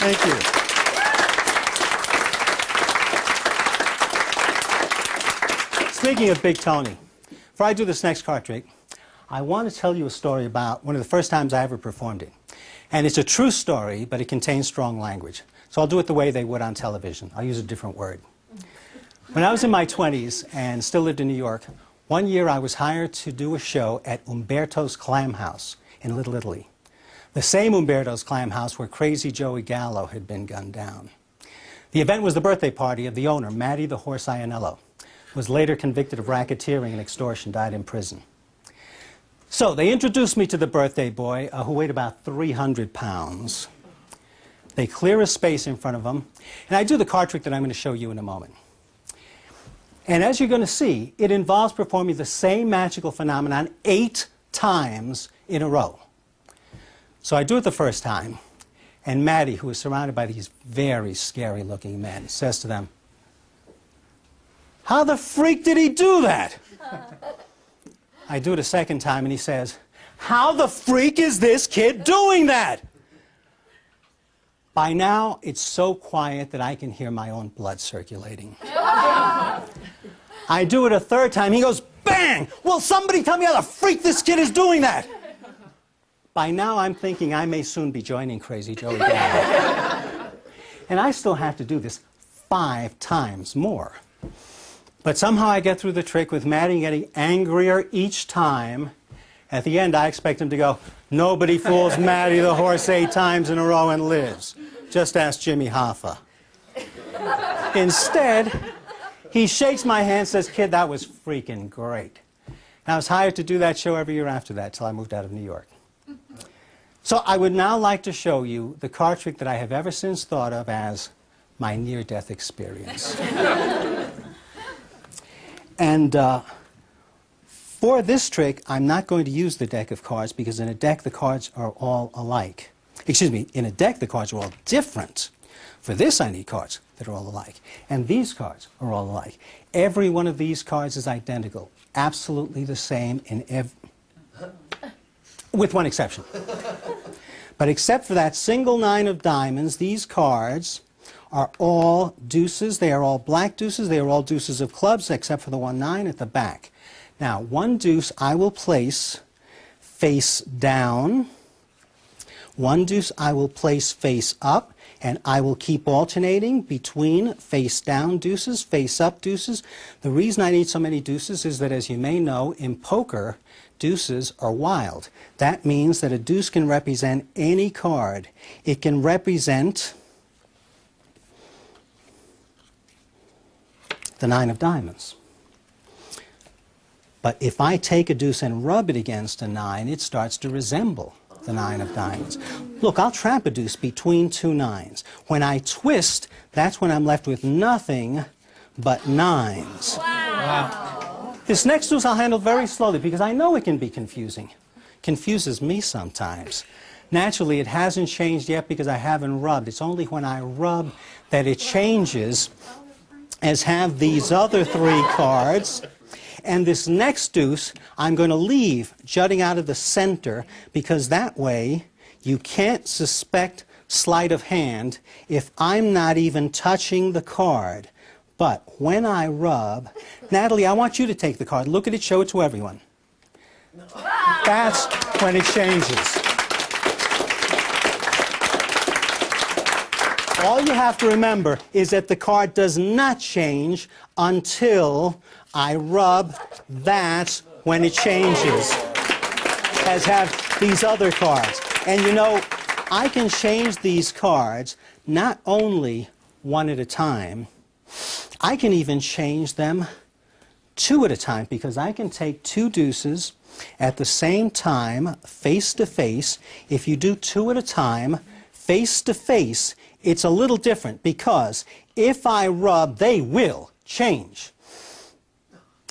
Thank you. Speaking of Big Tony, before I do this next card trick, I want to tell you a story about one of the first times I ever performed it. And it's a true story, but it contains strong language. So I'll do it the way they would on television. I'll use a different word. When I was in my 20s and still lived in New York, one year I was hired to do a show at Umberto's Clam House in Little Italy. The same Umberto's Clam House where Crazy Joey Gallo had been gunned down. The event was the birthday party of the owner, Matty the Horse Ianello, who was later convicted of racketeering and extortion, died in prison. So they introduced me to the birthday boy, who weighed about 300 pounds. They clear a space in front of him, and I do the card trick that I'm going to show you in a moment. And as you're going to see, it involves performing the same magical phenomenon 8 times in a row. So I do it the first time, and Matty, who is surrounded by these very scary-looking men, says to them, "How the freak did he do that?" I do it a second time, and he says, "How the freak is this kid doing that?" By now, it's so quiet that I can hear my own blood circulating. I do it a third time. He goes, "Bang! Will somebody tell me how the freak this kid is doing that?" By now, I'm thinking I may soon be joining Crazy Joey Gallo. And I still have to do this 5 times more. But somehow I get through the trick with Matty getting angrier each time. At the end, I expect him to go, "Nobody fools Matty the Horse 8 times in a row and lives. Just ask Jimmy Hoffa." Instead, he shakes my hand and says, "Kid, that was freaking great." And I was hired to do that show every year after that till I moved out of New York. So I would now like to show you the card trick that I have ever since thought of as my near-death experience. And for this trick, I'm not going to use the deck of cards because in a deck the cards are all alike. Excuse me, in a deck the cards are all different. For this I need cards that are all alike. And these cards are all alike. Every one of these cards is identical, absolutely the same in with one exception. But except for that single 9 of diamonds, these cards are all deuces. They are all black deuces. They are all deuces of clubs, except for the 1 9 at the back. Now, 1 deuce I will place face down. 1 deuce I will place face up, and I will keep alternating between face down deuces, face up deuces. The reason I need so many deuces is that, as you may know, in poker, deuces are wild. That means that a deuce can represent any card. It can represent the 9 of diamonds. But if I take a deuce and rub it against a 9, it starts to resemble the 9 of diamonds. Look, I'll trap a deuce between 2 9s. When I twist, that's when I'm left with nothing but 9s. Wow. This next deuce I'll handle very slowly because I know it can be confusing. Confuses me sometimes. Naturally, it hasn't changed yet because I haven't rubbed. It's only when I rub that it changes, as have these other 3 cards. And this next deuce, I'm going to leave jutting out of the center because that way you can't suspect sleight of hand if I'm not even touching the card. But when I rub, Natalie, I want you to take the card. Look at it, show it to everyone. That's when it changes. All you have to remember is that the card does not change until I rub. That's when it changes, as have these other cards. And you know, I can change these cards not only 1 at a time, I can even change them 2 at a time because I can take 2 deuces at the same time, face to face. If you do 2 at a time, face to face, it's a little different because if I rub, they will change.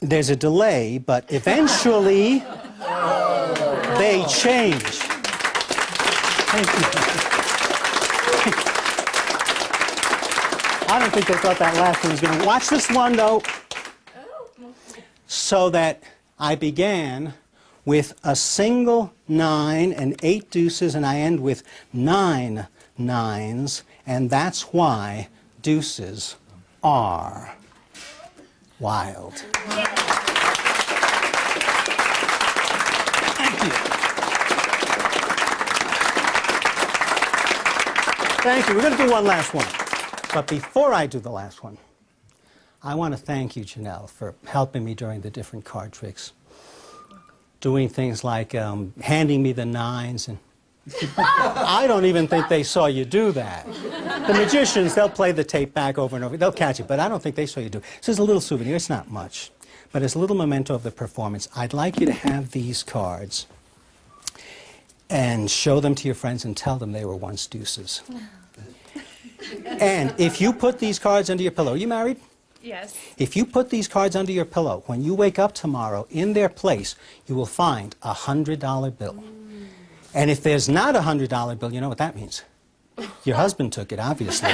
There's a delay, but eventually they change. Thank you. I don't think they thought that last one was going to watch this one, though. So that I began with a single 9 and 8 deuces, and I end with 9 nines, and that's why deuces are wild. Thank you. Thank you. We're going to do one last one. But before I do the last one, I want to thank you, Janelle, for helping me during the different card tricks. Doing things like handing me the nines, and I don't even think they saw you do that. The magicians, they'll play the tape back over and over. They'll catch it, but I don't think they saw you do it. So it's a little souvenir. It's not much, but it's a little memento of the performance. I'd like you to have these cards and show them to your friends and tell them they were once deuces. And if you put these cards under your pillow, are you married? Yes. If you put these cards under your pillow, when you wake up tomorrow, in their place, you will find a $100 bill. And if there's not a $100 bill, you know what that means? Your husband took it, obviously.